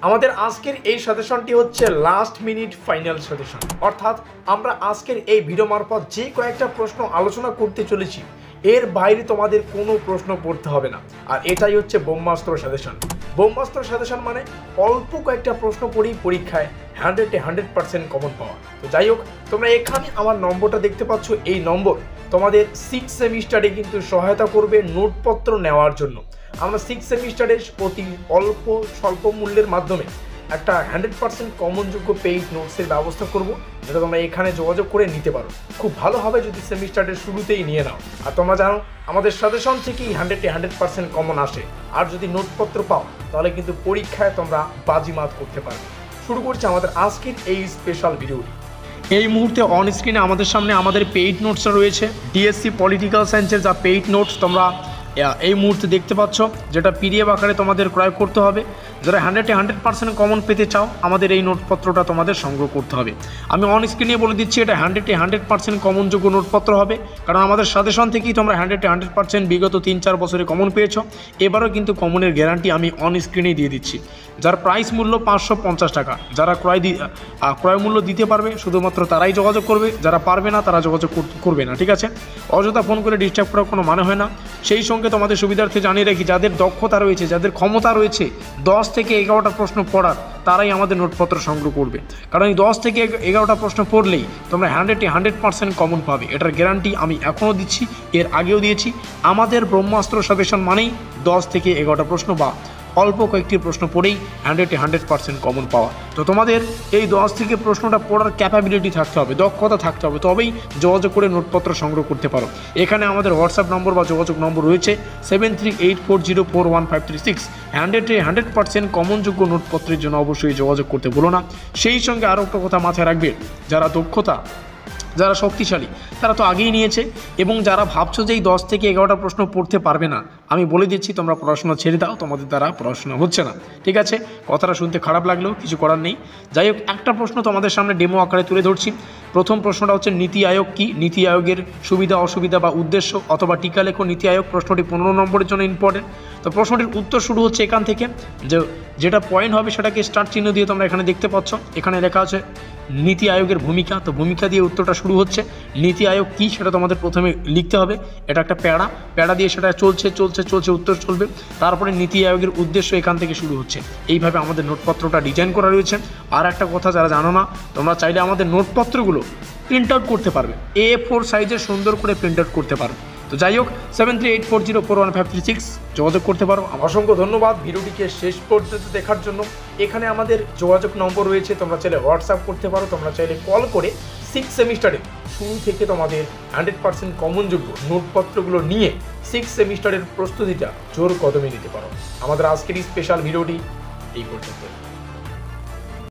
আমাদের আজকের এই সাজেশনটি হচ্ছে লাস্ট মিনিট ফাইনাল সাজেশন, অর্থাৎ আমরা আজকের এই ভিডিও মারফত যে কয়েকটা প্রশ্ন আলোচনা করতে চলেছি এর বাইরে তোমাদের কোনো প্রশ্ন পড়তে হবে না। আর এটাই হচ্ছে ব্রহ্মাস্ত্র সাজেশন। ব্রহ্মাস্ত্র সাজেশন মানে অল্প কয়েকটা প্রশ্ন পড়েই পরীক্ষায় 100% কমন পাওয়া। তো যাই হোক, তোমরা এখানে আমার নম্বরটা দেখতে পাচ্ছ, এই নম্বর তোমাদের 6 সেমিস্টারে কিন্তু সহায়তা করবে নোটপত্র নেওয়ার জন্য। আমরা 6 সেমিস্টারে অতি স্বল্প মূল্যের মাধ্যমে একটা 100% কমনযোগ্য পেইড নোটসের ব্যবস্থা করব, যেটা তোমরা এখানে যোগাযোগ করে নিতে পারো। খুব ভালো হবে যদি সেমিস্টারের শুরুতেই নিয়ে নাও। আর তোমরা জানো আমাদের সাজেশন থেকেই 100% কমন আসে। আর যদি নোটপত্র পাও তাহলে কিন্তু পরীক্ষায় তোমরা বাজিমাত করতে পারবে। শুরু করছি আমাদের আজকের এই স্পেশাল ভিডিওটি। এই মুহূর্তে অন স্ক্রিনে আমাদের সামনে আমাদের পেইড নোটসটা রয়েছে। ডিএসসি পলিটিক্যাল সায়েন্সের যা পেইড নোটস তোমরা এই মুহূর্তে দেখতে পাচ্ছ, যেটা পিডিএফ আকারে তোমাদের ক্রয় করতে হবে। যারা 100% কমন পেতে চাও আমাদের এই নোটপত্রটা তোমাদের সংগ্রহ করতে হবে। আমি অন স্ক্রিনে বলে দিচ্ছি এটা 100% কমনযোগ্য নোটপত্র হবে, কারণ আমাদের সাজেশন থেকেই তোমরা 100% বিগত 3-4 বছরে কমন পেয়েছো। এবারও কিন্তু কমনের গ্যারান্টি আমি অন স্ক্রিনেই দিয়ে দিচ্ছি। যার প্রাইস মূল্য 550 টাকা। যারা ক্রয় মূল্য দিতে পারবে শুধুমাত্র তারাই যোগাযোগ করবে, যারা পারবে না তারা যোগাযোগ করবে না, ঠিক আছে? অযথা ফোন করে ডিস্টার্ব করার কোনো মানে হয় না। সেই সঙ্গে তোমাদের সুবিধার্থে জানিয়ে রাখি, যাদের দক্ষতা রয়েছে, যাদের ক্ষমতা রয়েছে 10 থেকে 11টা প্রশ্ন পড়ার, তারাই আমাদের নোটপত্র সংগ্রহ করবে। কারণ এই 10 থেকে 11টা প্রশ্ন পড়লেই তোমরা 100% কমন পাবে। এটার গ্যারান্টি আমি এখনও দিচ্ছি, এর আগেও দিয়েছি। আমাদের ব্রহ্মাস্ত্র সাজেশন মানেই 10 থেকে 11টা প্রশ্ন বা অল্প কয়েকটি প্রশ্ন পড়েই 100% কমন পাওয়া। তো তোমাদের এই 10 থেকে প্রশ্নটা পড়ার ক্যাপাবিলিটি থাকতে হবে, দক্ষতা থাকতে হবে, তবেই যোগাযোগ করে নোটপত্র সংগ্রহ করতে পারো। এখানে আমাদের হোয়াটসঅ্যাপ নম্বর বা যোগাযোগ নম্বর রয়েছে 7384041536। 100% কমনযোগ্য নোটপত্রের জন্য অবশ্যই যোগাযোগ করতে বলো না। সেই সঙ্গে আরও একটা কথা মাথায় রাখবে, যারা দক্ষতা, যারা শক্তিশালী তারা তো আগেই নিয়েছে, এবং যারা ভাবছো যে এই 10 থেকে 11টা প্রশ্ন পড়তে পারবে না, আমি বলে দিচ্ছি তোমরা পড়াশোনা ছেড়ে দাও, তোমাদের দ্বারা পড়াশোনা হচ্ছে না, ঠিক আছে? কথাটা শুনতে খারাপ লাগলেও কিছু করার নেই। যাই হোক, একটা প্রশ্ন তোমাদের সামনে ডেমো আকারে তুলে ধরছি। প্রথম প্রশ্নটা হচ্ছে নীতি আয়োগ কি? নীতি আয়োগের সুবিধা অসুবিধা বা উদ্দেশ্য, অথবা টিকা লেখো নীতি আয়োগ। প্রশ্নটি 15 নম্বরের জন্য ইম্পর্টেন্ট। তো প্রশ্নটির উত্তর শুরু হচ্ছে এখান থেকে, যেটা পয়েন্ট হবে সেটাকে স্টার চিহ্ন দিয়ে তোমরা এখানে দেখতে পাচ্ছ। এখানে লেখা আছে নীতি আয়োগের ভূমিকা। তো ভূমিকা দিয়ে উত্তরটা শুরু হচ্ছে। নীতি আয়োগ কী সেটা তোমাদের প্রথমে লিখতে হবে। এটা একটা প্যাড়া দিয়ে সেটা চলছে উত্তর চলবে। তারপরে নীতি আয়োগের উদ্দেশ্য এখান থেকে শুরু হচ্ছে। এইভাবে আমাদের নোটপত্রটা ডিজাইন করা রয়েছে। আর একটা কথা যারা জানো না, তোমরা চাইলে আমাদের নোটপত্রগুলো প্রিন্ট আউট করতে পারবে, A4 সাইজে সুন্দর করে প্রিন্ট আউট করতে পারবে। তো যাই হোক, 7384041536 যোগাযোগ করতে পারো। অসংখ্য ধন্যবাদ ভিডিওটিকে শেষ পর্যন্ত দেখার জন্য। এখানে আমাদের যোগাযোগ নম্বর রয়েছে, তোমরা চাইলে হোয়াটসঅ্যাপ করতে পারো, তোমরা চাইলে কল করে 6 সেমিস্টারে শুরু থেকে তোমাদের 100% কমনযোগ্য নোটপত্রগুলো নিয়ে 6 সেমিস্টারের প্রস্তুতিটা জোর কদমে নিতে পারো। আমাদের আজকের এই স্পেশাল ভিডিওটি এই পর্যন্ত।